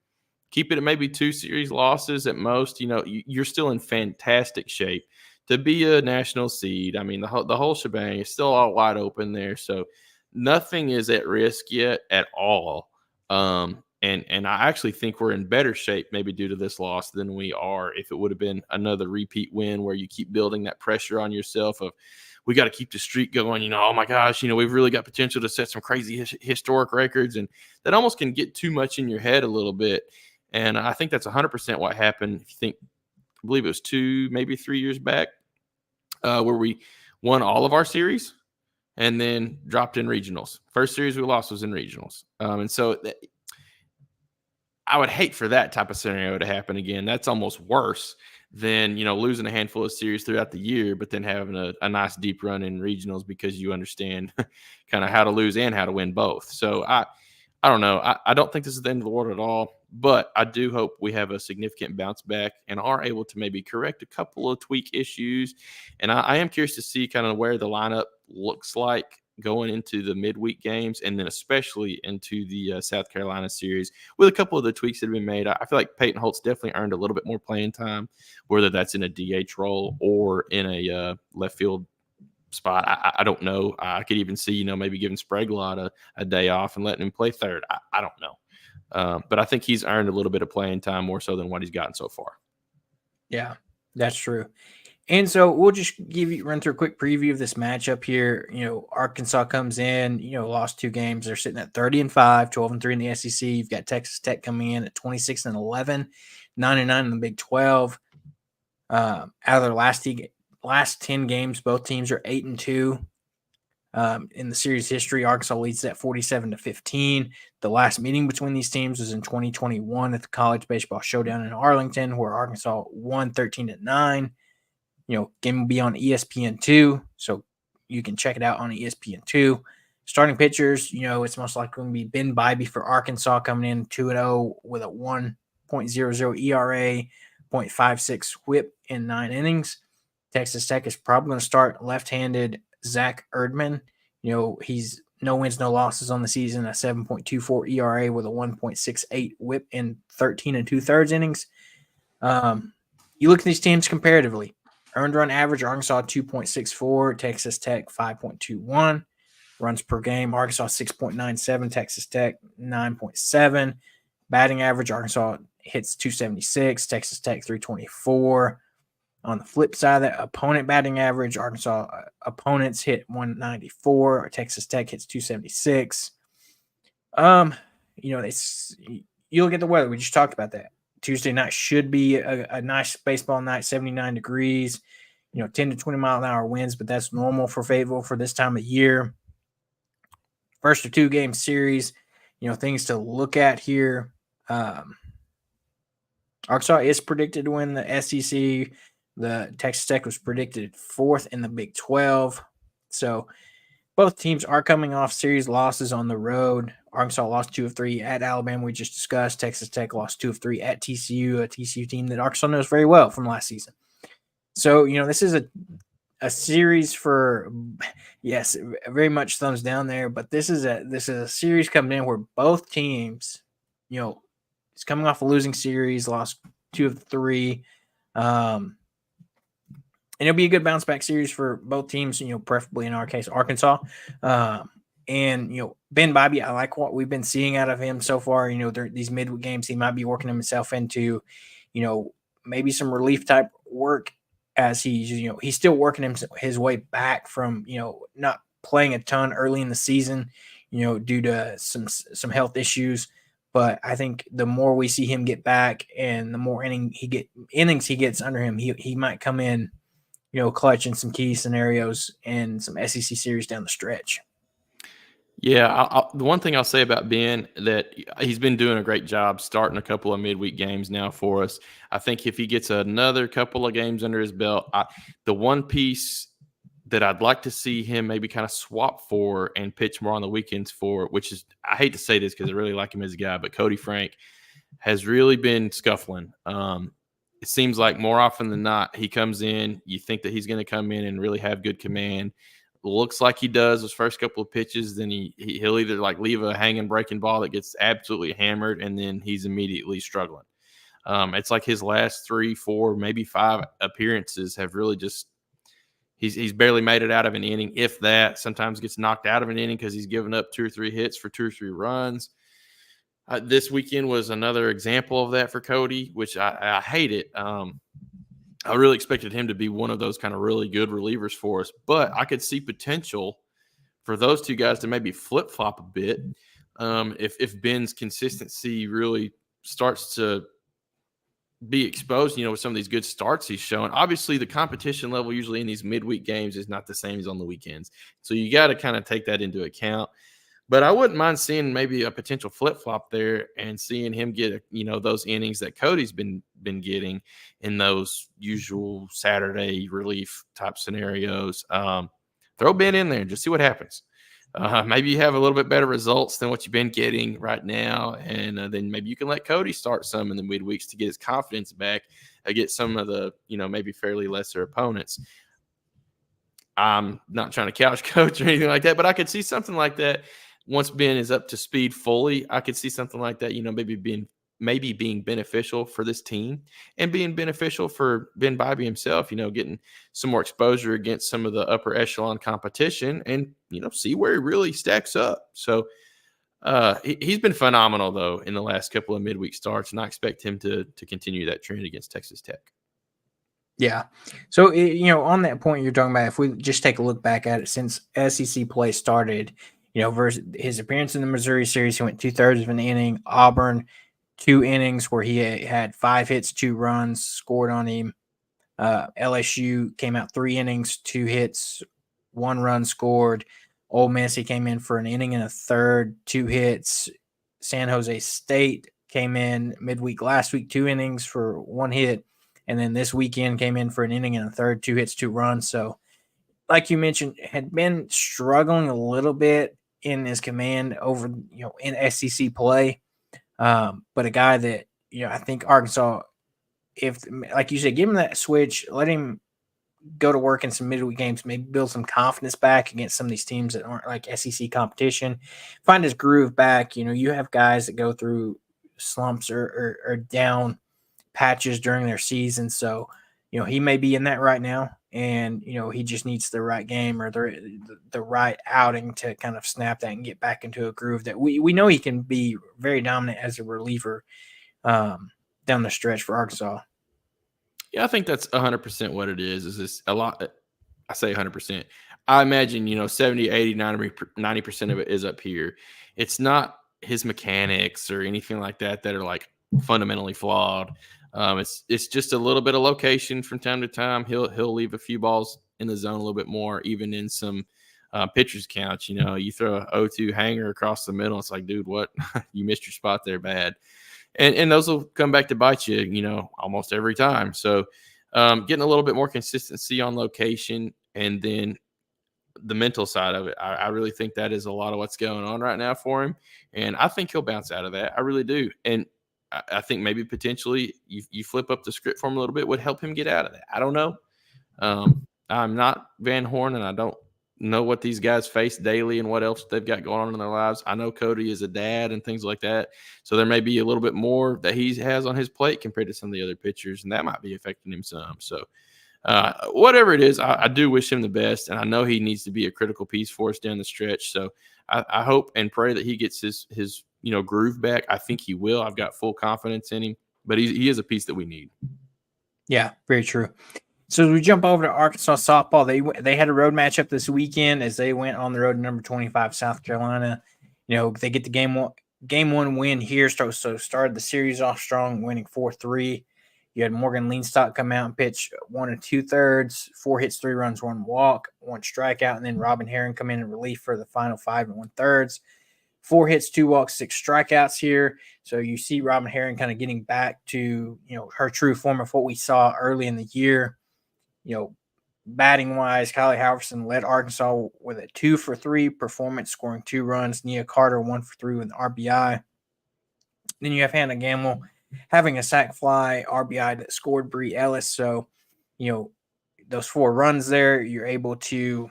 keep it at maybe 2 series losses at most. You're still in fantastic shape to be a national seed. I mean, the whole shebang is still all wide open there. So nothing is at risk yet at all. And I actually think we're in better shape maybe due to this loss than we are if it would have been another repeat win where you keep building that pressure on yourself of, we got to keep the streak going. Oh my gosh, we've really got potential to set some crazy historic records. And that almost can get too much in your head a little bit. And I think that's 100% what happened. If you think, I believe it was 2, maybe 3 years back, where we won all of our series and then dropped in regionals. First series we lost was in regionals. And so I would hate for that type of scenario to happen again. That's almost worse than, losing a handful of series throughout the year, but then having a nice deep run in regionals because you understand kind of how to lose and how to win both. So I don't know. I don't think this is the end of the world at all, but I do hope we have a significant bounce back and are able to maybe correct a couple of tweak issues. And I am curious to see kind of where the lineup looks like going into the midweek games and then especially into the South Carolina series with a couple of the tweaks that have been made. I feel like Peyton Holtz definitely earned a little bit more playing time, whether that's in a DH role or in a left field spot. I don't know. I could even see, maybe giving Sprague a day off and letting him play third. I don't know. But I think he's earned a little bit of playing time more so than what he's gotten so far. Yeah, that's true. And so we'll just run through a quick preview of this matchup here. Arkansas comes in, lost 2 games. They're sitting at 30-5, 12-3 in the SEC. You've got Texas Tech coming in at 26-11, 9-9 in the Big 12. Out of their last 10 games, both teams are 8-2. In the series history, Arkansas leads at 47-15. The last meeting between these teams was in 2021 at the College Baseball Showdown in Arlington, where Arkansas won 13-9. Game will be on ESPN2, so you can check it out on ESPN2. Starting pitchers, it's most likely going to be Ben Bybee for Arkansas, coming in 2-0 with a 1.00 ERA, 0.56 WHIP in 9 innings. Texas Tech is probably going to start left-handed Zach Erdman. He's no wins, no losses on the season, a 7.24 ERA with a 1.68 WHIP in 13 2/3 innings. You look at these teams comparatively. Earned run average, Arkansas 2.64, Texas Tech 5.21. Runs per game, Arkansas 6.97, Texas Tech 9.7. Batting average, Arkansas hits 276, Texas Tech 324. On the flip side of that, opponent batting average, Arkansas opponents hit 194, Texas Tech hits 276. You look at the weather. We just talked about that. Tuesday night should be a nice baseball night, 79 degrees, 10 to 20 mile an hour winds, but that's normal for Fayetteville for this time of year. First or 2 game series, things to look at here. Arkansas is predicted to win the SEC. The Texas Tech was predicted 4th in the Big 12. So both teams are coming off series losses on the road. Arkansas lost 2 of 3 at Alabama, we just discussed. Texas Tech lost 2 of 3 at TCU, a TCU team that Arkansas knows very well from last season. So, this is a series for, yes, very much thumbs down there, but this is a series coming in where both teams, it's coming off a losing series, lost 2 of 3. And it'll be a good bounce back series for both teams, preferably in our case, Arkansas. And Ben Bybee, I like what we've been seeing out of him so far. These midweek games, he might be working himself into, maybe some relief type work as he's still working his way back from, not playing a ton early in the season, due to some health issues. But I think the more we see him get back and the more innings he gets under him, he might come in, clutch in some key scenarios and some SEC series down the stretch. Yeah, the one thing I'll say about Ben, that he's been doing a great job starting a couple of midweek games now for us. I think if he gets another couple of games under his belt, the one piece that I'd like to see him maybe kind of swap for and pitch more on the weekends for, which is, I hate to say this because I really like him as a guy, but Cody Frank has really been scuffling. It seems like more often than not, he comes in, you think that he's going to come in and really have good command. Looks like he does those first couple of pitches, then he'll either leave a hanging breaking ball that gets absolutely hammered, and then he's immediately struggling. It's like his last 3, 4, maybe 5 appearances have really just he's barely made it out of an inning, if that. Sometimes gets knocked out of an inning because he's given up 2 or 3 hits for 2 or 3 runs. This weekend was another example of that for Cody, which I hate it. I really expected him to be one of those kind of really good relievers for us, but I could see potential for those 2 guys to maybe flip-flop a bit if Ben's consistency really starts to be exposed, with some of these good starts he's showing. Obviously, the competition level usually in these midweek games is not the same as on the weekends, so you got to kind of take that into account. But I wouldn't mind seeing maybe a potential flip-flop there and seeing him get, those innings that Cody's been getting in those usual Saturday relief type scenarios. Throw Ben in there and just see what happens. Maybe you have a little bit better results than what you've been getting right now, and then maybe you can let Cody start some in the midweeks to get his confidence back against some of the, maybe fairly lesser opponents. I'm not trying to couch coach or anything like that, but I could see something like that. Once Ben is up to speed fully, I could see something like that, maybe being beneficial for this team and being beneficial for Ben Bybee himself, getting some more exposure against some of the upper echelon competition and, see where he really stacks up. So He's been phenomenal though in the last couple of midweek starts, and I expect him to continue that trend against Texas Tech. Yeah. So, on that point you're talking about, if we just take a look back at it since SEC play started, versus his appearance in the Missouri series, he went 2/3 of an inning. Auburn, 2 innings where he had 5 hits, 2 runs scored on him. LSU came out 3 innings, 2 hits, 1 run scored. Ole Miss, he came in for an inning and a third, 2 hits. San Jose State came in midweek last week, 2 innings for 1 hit. And then this weekend came in for an inning and a third, 2 hits, 2 runs. So, like you mentioned, had been struggling a little bit in his command over, in SEC play. But a guy that, I think Arkansas, if, like you said, give him that switch, let him go to work in some midweek games, maybe build some confidence back against some of these teams that aren't like SEC competition, find his groove back. You have guys that go through slumps or down patches during their season. So, he may be in that right now, and, he just needs the right game or the right outing to kind of snap that and get back into a groove that we know he can be very dominant as a reliever down the stretch for Arkansas. Yeah, I think that's 100% what it is. Is this a lot? I say 100%. I imagine, 70, 80, 90% of it is up here. It's not his mechanics or anything like that are like fundamentally flawed. It's just a little bit of location from time to time. He'll leave a few balls in the zone a little bit more, even in some pitchers counts. You throw a 0-2 hanger across the middle. It's like, dude, what? You missed your spot there bad. And those will come back to bite you, almost every time. So getting a little bit more consistency on location, and then the mental side of it, I really think that is a lot of what's going on right now for him. And I think he'll bounce out of that. I really do. And I think maybe potentially you flip up the script for him a little bit would help him get out of that. I don't know. I'm not Van Horn, and I don't know what these guys face daily and what else they've got going on in their lives. I know Cody is a dad and things like that. So there may be a little bit more that he has on his plate compared to some of the other pitchers, and that might be affecting him some. So whatever it is, I do wish him the best, and I know he needs to be a critical piece for us down the stretch. So I hope and pray that he gets his groove back. I think he will. I've got full confidence in him, but he is a piece that we need. Yeah, very true. So as we jump over to Arkansas softball, they had a road matchup this weekend as they went on the road to number 25 South Carolina. They get the game one win here. So started the series off strong, winning 4-3. You had Morgan Leanstock come out and pitch 1 2/3, 4 hits, 3 runs, 1 walk, 1 strikeout, and then Robin Herring come in relief for the final 5 1/3. 4 hits, 2 walks, 6 strikeouts here. So you see Robin Herring kind of getting back to, her true form of what we saw early in the year. Batting wise, Kylie Halverson led Arkansas with a 2-for-3 performance, scoring 2 runs. Nia Carter 1-for-3 with an RBI. Then you have Hannah Gamble having a sac fly RBI that scored Bree Ellis. So, those 4 runs there, you're able to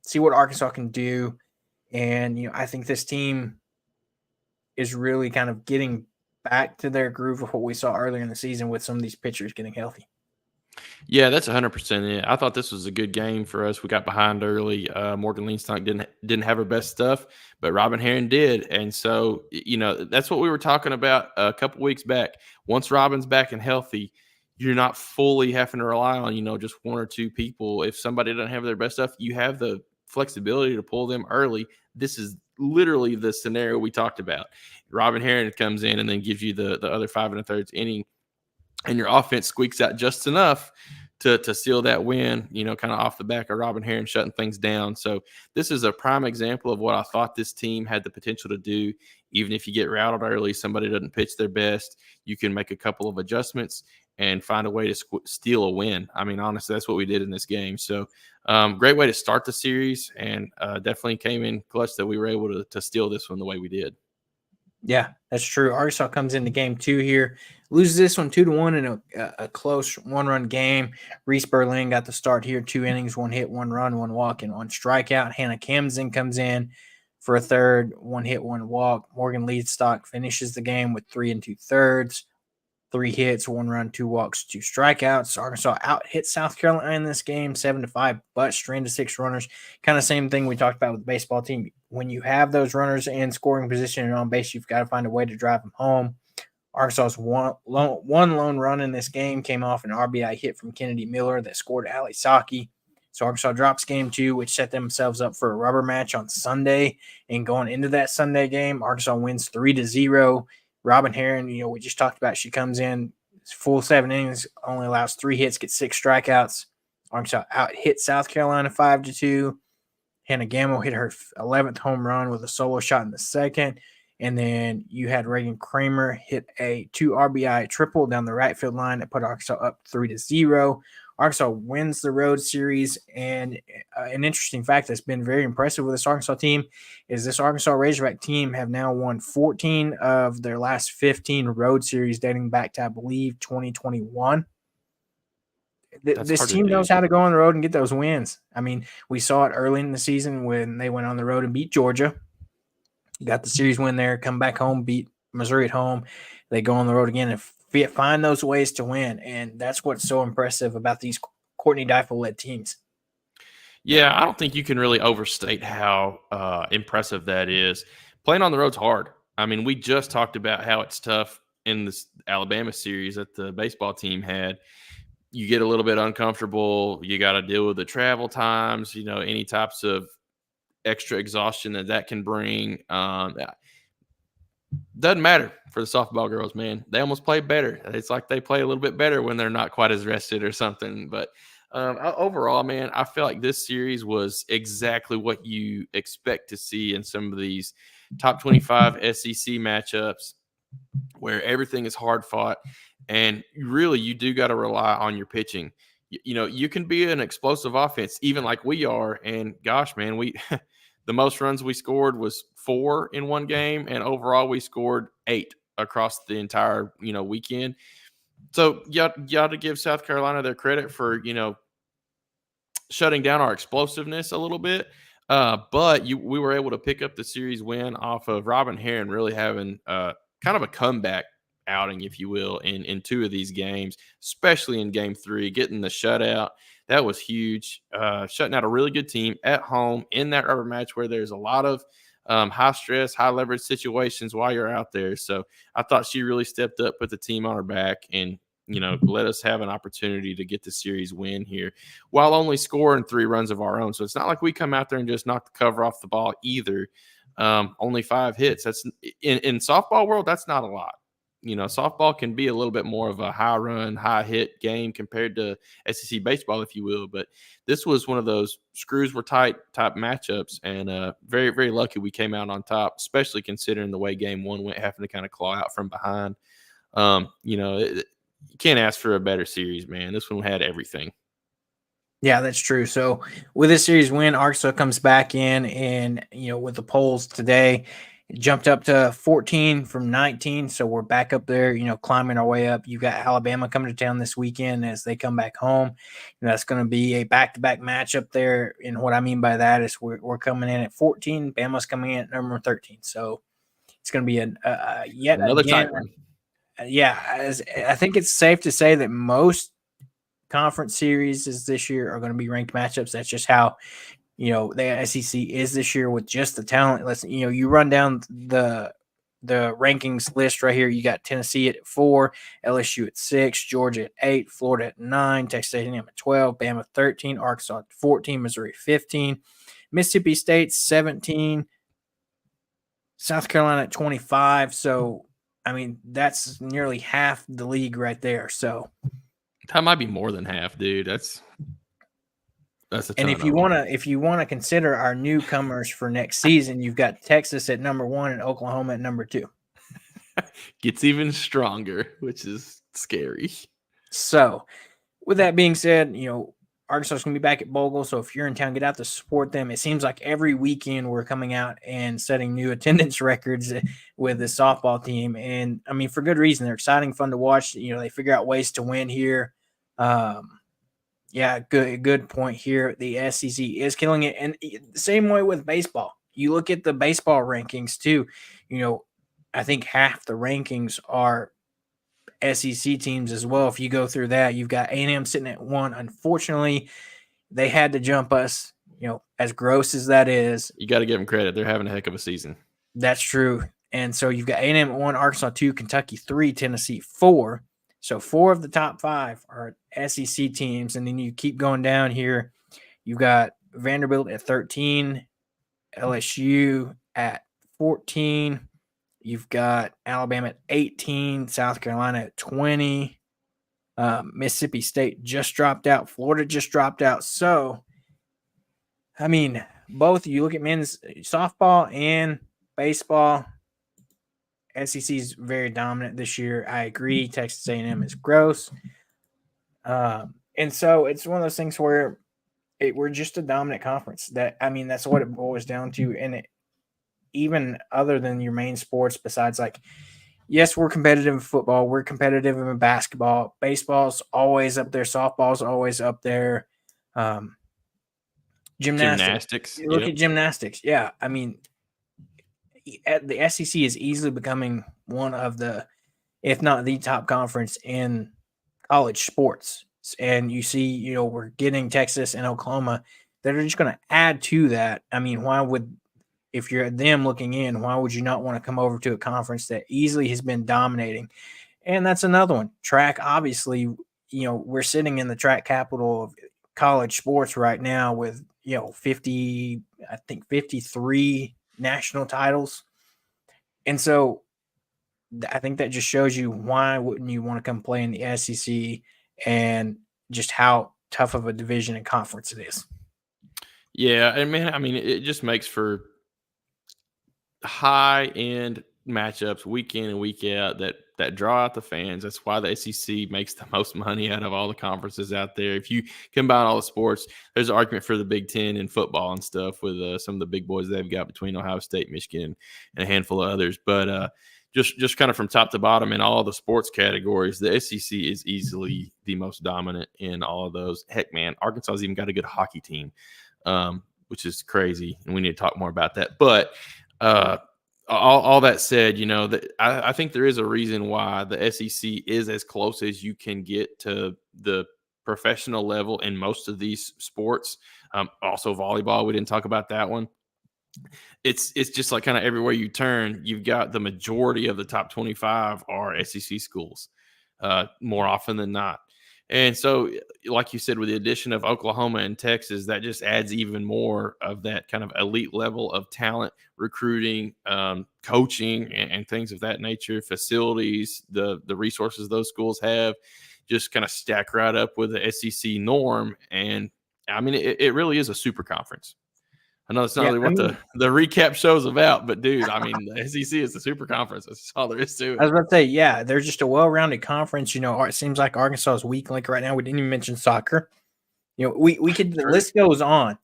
see what Arkansas can do. And, I think this team is really kind of getting back to their groove of what we saw earlier in the season with some of these pitchers getting healthy. Yeah, that's 100% it. I thought this was a good game for us. We got behind early. Morgan Leanstock didn't have her best stuff, but Robin Herring did. And so, that's what we were talking about a couple weeks back. Once Robin's back and healthy, you're not fully having to rely on, just 1 or 2 people. If somebody doesn't have their best stuff, you have the flexibility to pull them early. This is literally the scenario we talked about. Robin Herring comes in and then gives you the other 5 1/3 inning, and your offense squeaks out just enough to seal that win, kind of off the back of Robin Herring shutting things down. So this is a prime example of what I thought this team had the potential to do. Even if you get routed early, somebody doesn't pitch their best, you can make a couple of adjustments and find a way to steal a win. I mean, honestly, that's what we did in this game. So great way to start the series, and definitely came in clutch that we were able to steal this one the way we did. Yeah, that's true. Arkansas comes into game 2 here, loses this one 2-1 in a close 1-run game. Reese Berlin got the start here, 2 innings, 1 hit, 1 run, 1 walk, and 1 strikeout. Hannah Kamzen comes in for a third, 1 hit, 1 walk. Morgan Leadstock finishes the game with 3 2/3. 3 hits, 1 run, 2 walks, 2 strikeouts. Arkansas out hit South Carolina in this game 7-5, but stranded 6 runners. Kind of same thing we talked about with the baseball team. When you have those runners in scoring position and on base, you've got to find a way to drive them home. Arkansas's one lone run in this game came off an RBI hit from Kennedy Miller that scored Ali Saki. So Arkansas drops game 2, which set themselves up for a rubber match on Sunday. And going into that Sunday game, Arkansas wins 3-0. Robin Herron, we just talked about, she comes in full 7 innings, only allows 3 hits, gets 6 strikeouts. Arkansas out hit South Carolina 5-2. Hannah Gamble hit her 11th home run with a solo shot in the second. And then you had Reagan Kramer hit a 2 RBI triple down the right field line that put Arkansas up 3-0. Arkansas wins the road series. And an interesting fact that's been very impressive with this Arkansas team is this Arkansas Razorback team have now won 14 of their last 15 road series dating back to, I believe, 2021. This team knows how to go on the road and get those wins. I mean, we saw it early in the season when they went on the road and beat Georgia. Got the series win there, come back home, beat Missouri at home. They go on the road again and find those ways to win. And that's what's so impressive about these Courtney Deifel-led teams. Yeah, I don't think you can really overstate how impressive that is. Playing on the road's hard. I mean, we just talked about how it's tough in this Alabama series that the baseball team had. You get a little bit uncomfortable. You got to deal with the travel times, any types of extra exhaustion that can bring. Doesn't matter for the softball girls, man. They almost play better. It's like they play a little bit better when they're not quite as rested or something. But overall, man, I feel like this series was exactly what you expect to see in some of these top 25 SEC matchups where everything is hard fought. And really, you do got to rely on your pitching. You can be an explosive offense, even like we are. And gosh, man, the most runs we scored was 4 in one game, and overall we scored 8 across the entire weekend. So you got to give South Carolina their credit for shutting down our explosiveness a little bit. But we were able to pick up the series win off of Robin Herron really having kind of a comeback outing, if you will, in 2 of these games, especially in game 3, getting the shutout. That was huge. Shutting out a really good team at home in that rubber match where there's a lot of high stress, high leverage situations while you're out there. So I thought she really stepped up, put the team on her back, and let us have an opportunity to get the series win here while only scoring 3 runs of our own. So it's not like we come out there and just knock the cover off the ball either. Only 5 hits. That's in softball world, that's not a lot. Softball can be a little bit more of a high run, high hit game compared to SEC baseball, if you will. But this was one of those screws were tight type matchups, and very, very lucky we came out on top, especially considering the way game 1 went, having to kind of claw out from behind. You can't ask for a better series, man. This one had everything. Yeah, that's true. So with this series win, Arkansas comes back in, and with the polls today, it jumped up to 14 from 19. So we're back up there, climbing our way up. You got Alabama coming to town this weekend as they come back home. And that's going to be a back-to-back match up there. And what I mean by that is we're coming in at 14. Bama's coming in at number 13. So it's going to be yet another again, tight one. Yeah, I think it's safe to say that most conference series this year are going to be ranked matchups. That's just how the SEC is this year with just the talent. You run down the rankings list right here. You got Tennessee at 4, LSU at 6, Georgia at 8, Florida at 9, Texas A&M at 12, Bama 13, Arkansas at 14, Missouri 15, Mississippi State 17, South Carolina at 25. So I mean, that's nearly half the league right there. So that might be more than half, dude. That's a ton. And if you wanna consider our newcomers for next season, you've got Texas at number 1 and Oklahoma at number 2. Gets even stronger, which is scary. So, with that being said, Arkansas is going to be back at Bogle. So if you're in town, get out to support them. It seems like every weekend we're coming out and setting new attendance records with the softball team. And I mean, for good reason. They're exciting, fun to watch. They figure out ways to win here. Yeah, good point here. The SEC is killing it. And the same way with baseball. You look at the baseball rankings too. I think half the rankings are SEC teams as well. If you go through that, you've got A&M sitting at 1. Unfortunately, they had to jump us, as gross as that is. You got to give them credit. They're having a heck of a season. That's true. And so you've got A&M at 1, Arkansas 2, Kentucky 3, Tennessee 4. So 4 of the top 5 are SEC teams. And then you keep going down here. You've got Vanderbilt at 13, LSU at 14. You've got Alabama at 18, South Carolina at 20. Mississippi State just dropped out. Florida just dropped out. So, I mean, both you look at men's softball and baseball, SEC is very dominant this year. I agree. Texas A&M is gross. And so it's one of those things where we're just a dominant conference. That's what it boils down to. And even other than your main sports, besides yes, we're competitive in football. We're competitive in basketball. Baseball's always up there. Softball's always up there. Gymnastics. Look at gymnastics. Yeah. I mean, the SEC is easily becoming one of the, if not the top conference in college sports. And you see, we're getting Texas and Oklahoma that are just going to add to that. I mean, if you're them looking in, why would you not want to come over to a conference that easily has been dominating? And that's another one. Track, obviously, we're sitting in the track capital of college sports right now with, 53 national titles. And so I think that just shows you why wouldn't you want to come play in the SEC and just how tough of a division and conference it is. Yeah, I mean, it just makes for high-end matchups week in and week out that draw out the fans. That's why the SEC makes the most money out of all the conferences out there. If you combine all the sports, there's an argument for the Big Ten in football and stuff with some of the big boys they've got between Ohio State, Michigan, and a handful of others. But just kind of from top to bottom in all the sports categories, the SEC is easily the most dominant in all of those. Heck, man, Arkansas's even got a good hockey team, which is crazy, and we need to talk more about that. But all that said, I think there is a reason why the SEC is as close as you can get to the professional level in most of these sports. Also, volleyball, we didn't talk about that one. It's just like kind of everywhere you turn, you've got the majority of the top 25 are SEC schools, more often than not. And so, like you said, with the addition of Oklahoma and Texas, that just adds even more of that kind of elite level of talent, recruiting, coaching, and things of that nature, facilities, the resources those schools have, just kind of stack right up with the SEC norm. And, I mean, it really is a super conference. I know it's not really what the recap show's about, but, dude, I mean, the SEC is the super conference. That's all there is to it. I was about to say, yeah, they're just a well-rounded conference. It seems like Arkansas's weak link right now. We didn't even mention soccer. We could, the list goes on.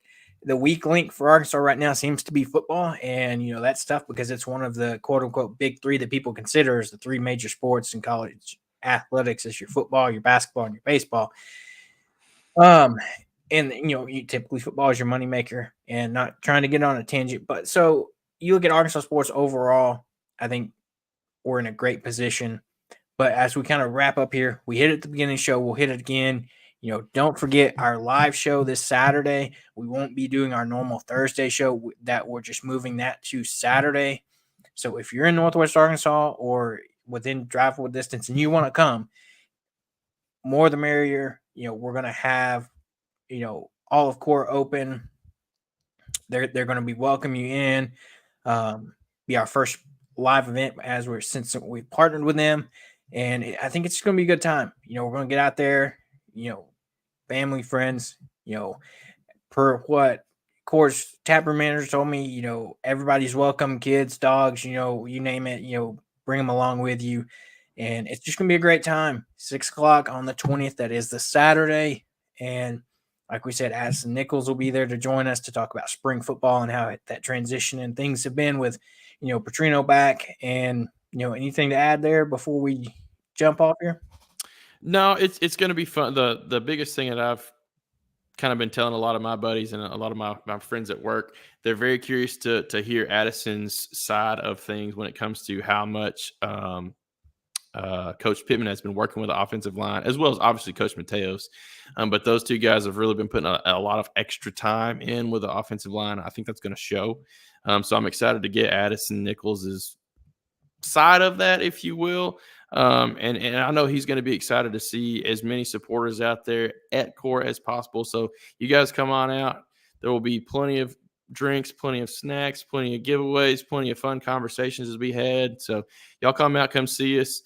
The weak link for Arkansas right now seems to be football. And, that's tough because it's one of the quote-unquote big three that people consider as the three major sports in college athletics is your football, your basketball, and your baseball. And, you typically football is your moneymaker, and not trying to get on a tangent. But so you look at Arkansas sports overall, I think we're in a great position. But as we kind of wrap up here, we hit it at the beginning of the show. We'll hit it again. Don't forget our live show this Saturday. We won't be doing our normal Thursday show, that we're just moving that to Saturday. So if you're in Northwest Arkansas or within drivable distance and you want to come, more the merrier. We're going to have all of core open. They're going to be welcome you in. Be our first live event since we've partnered with them, and I think it's going to be a good time. We're going to get out there. Family, friends. Per what course taproom manager told me. Everybody's welcome. Kids, dogs. You name it. Bring them along with you, and it's just going to be a great time. 6:00 on the 20th. That is the Saturday, and like we said, Addison Nichols will be there to join us to talk about spring football and how that transition and things have been with, Petrino back. And, anything to add there before we jump off here? No, it's going to be fun. The biggest thing that I've kind of been telling a lot of my buddies and a lot of my friends at work, they're very curious to hear Addison's side of things when it comes to how much Coach Pittman has been working with the offensive line, as well as obviously Coach Mateos. But those two guys have really been putting a lot of extra time in with the offensive line. I think that's going to show. So I'm excited to get Addison Nichols' side of that, if you will. And I know he's going to be excited to see as many supporters out there at court as possible. So you guys come on out. There will be plenty of drinks, plenty of snacks, plenty of giveaways, plenty of fun conversations to be had. So y'all come out, come see us.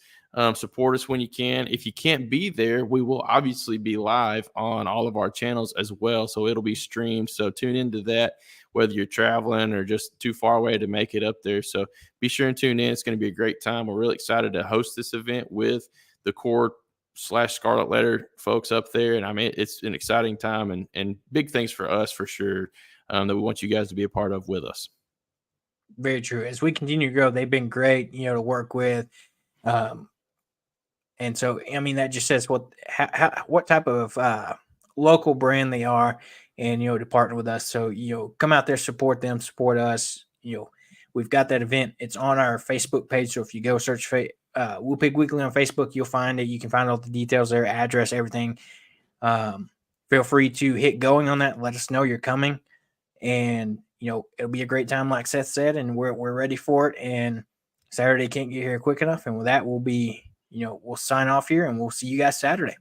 Support us when you can. If you can't be there, we will obviously be live on all of our channels as well. So it'll be streamed. So tune into that, whether you're traveling or just too far away to make it up there. So be sure and tune in. It's going to be a great time. We're really excited to host this event with the Core/Scarlet Letter folks up there. And I mean, it's an exciting time and big things for us for sure that we want you guys to be a part of with us. Very true. As we continue to grow, they've been great, to work with. And so, I mean, that just says what type of local brand they are, and to partner with us. So come out there, support them, support us. We've got that event. It's on our Facebook page. So if you go search Woo Pig Weekly on Facebook, you'll find it. You can find all the details there, address, everything. Feel free to hit going on that. Let us know you're coming, and it'll be a great time, like Seth said, and we're ready for it. And Saturday can't get here quick enough. And with that, we'll be. We'll sign off here, and we'll see you guys Saturday.